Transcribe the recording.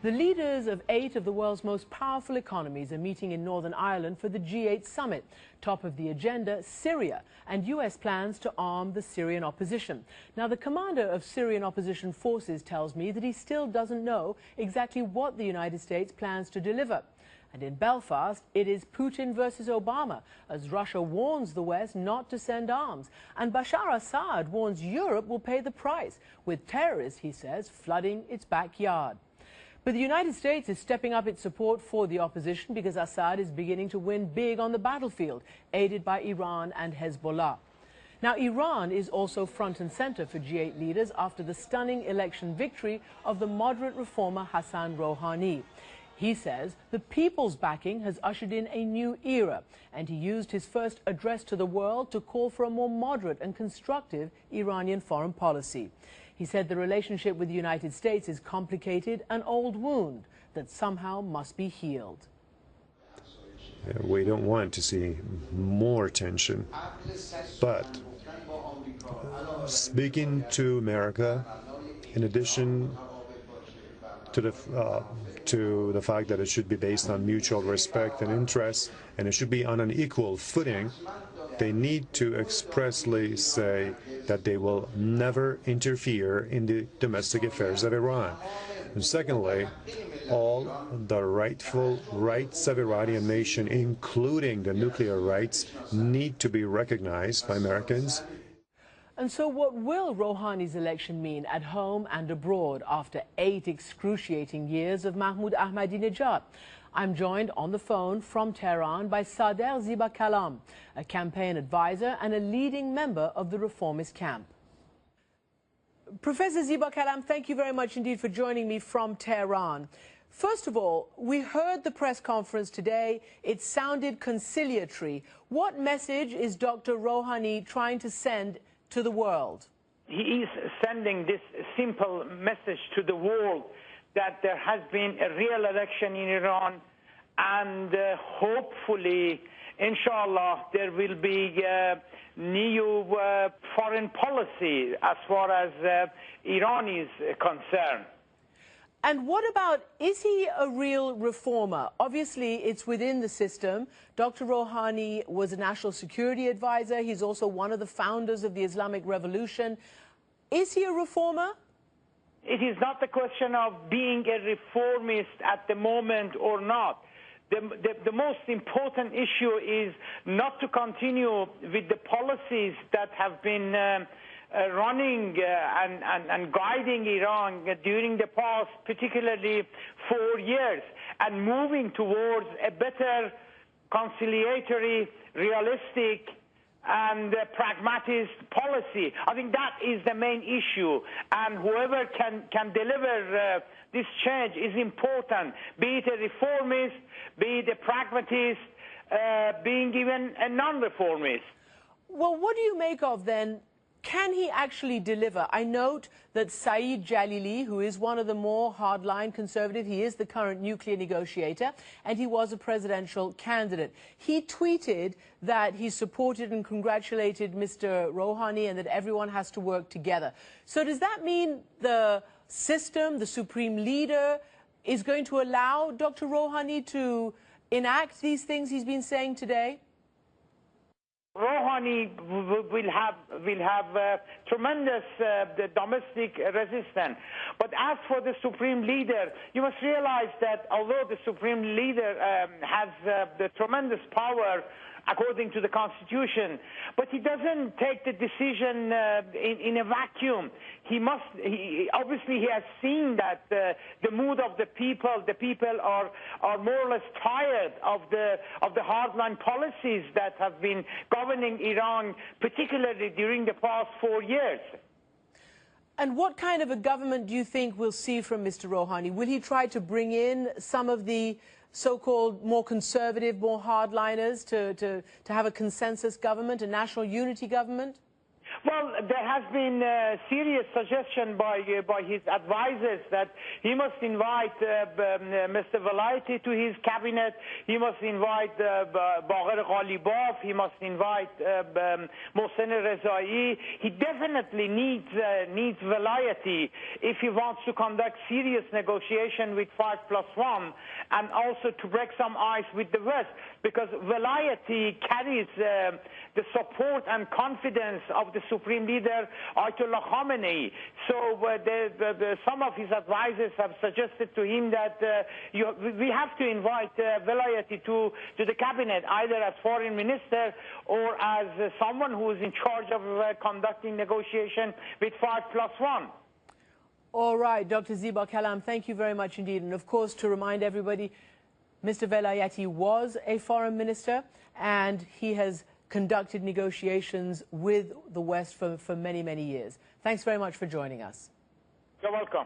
The leaders of 8 of the world's most powerful economies are meeting in Northern Ireland for the G8 summit. Top of the agenda, Syria and U.S. plans to arm the Syrian opposition. Now, the commander of Syrian opposition forces tells me that he still doesn't know exactly what the United States plans to deliver. And in Belfast, it is Putin versus Obama, as Russia warns the West not to send arms. And Bashar Assad warns Europe will pay the price, with terrorists, he says, flooding its backyard. But the United States is stepping up its support for the opposition because Assad is beginning to win big on the battlefield, aided by Iran and Hezbollah. Now, Iran is also front and center for G8 leaders after the stunning election victory of the moderate reformer Hassan Rouhani. He says the people's backing has ushered in a new era, and he used his first address to the world to call for a more moderate and constructive Iranian foreign policy. He said the relationship with the United States is complicated, an old wound that somehow must be healed. We don't want to see more tension, but speaking to America, in addition to the fact that it should be based on mutual respect and interest, and it should be on an equal footing, they need to expressly say that they will never interfere in the domestic affairs of Iran. And secondly, all the rightful rights of Iranian nation, including the nuclear rights, need to be recognized by Americans. And so what will Rouhani's election mean at home and abroad after 8 excruciating years of Mahmoud Ahmadinejad? I'm joined on the phone from Tehran by Sader Ziba Kalam, a campaign advisor and a leading member of the reformist camp. Professor Ziba Kalam, thank you very much indeed for joining me from Tehran. First of all, we heard the press conference today. It sounded conciliatory. What message is Dr. Rouhani trying to send to the world? He is sending this simple message to the world that there has been a real election in Iran, and hopefully, inshallah, there will be new foreign policy as far as Iran is concerned. And what about, is he a real reformer? Obviously, it's within the system. Dr. Rouhani was a national security advisor. He's also one of the founders of the Islamic Revolution. Is he a reformer? It is not a question of being a reformist at the moment or not. The most important issue is not to continue with the policies that have been running and guiding Iran during the past, particularly 4 years, and moving towards a better conciliatory, realistic, and pragmatist policy. I think that is the main issue, and whoever can deliver this change is important, be it a reformist, be it a pragmatist, being even a non-reformist. Well, what do you make of then? Can he actually deliver? I note that Saeed Jalili, who is one of the more hardline conservative, he is the current nuclear negotiator, and he was a presidential candidate. He tweeted that he supported and congratulated Mr. Rouhani and that everyone has to work together. So does that mean the system, the supreme leader, is going to allow Dr. Rouhani to enact these things he's been saying today? Rouhani will have tremendous domestic resistance. But as for the supreme leader, you must realize that although the supreme leader has the tremendous power according to the Constitution, but he doesn't take the decision in a vacuum. Obviously he has seen that the mood of the people are more or less tired of the hardline policies that have been governing Iran, particularly during the past 4 years. And what kind of a government do you think we'll see from Mr. Rouhani? Will he try to bring in some of the so-called more conservative, more hardliners to have a consensus government, a national unity government? Well, there has been a serious suggestion by his advisors that he must invite Mr. Velayati to his cabinet. He must invite Bagher Ghalibaf. He must invite Mohsen Rezai. He definitely needs Velayati if he wants to conduct serious negotiation with 5+1 and also to break some ice with the West, because Velayati carries the support and confidence of the Supreme Leader Ayatollah Khamenei. So some of his advisors have suggested to him that we have to invite Velayati to the cabinet, either as foreign minister or as someone who is in charge of conducting negotiation with 5+1. All right, Dr. Ziba Kalam, thank you very much indeed. And of course, to remind everybody, Mr. Velayati was a foreign minister and he has conducted negotiations with the West for many, many years. Thanks very much for joining us. You're welcome.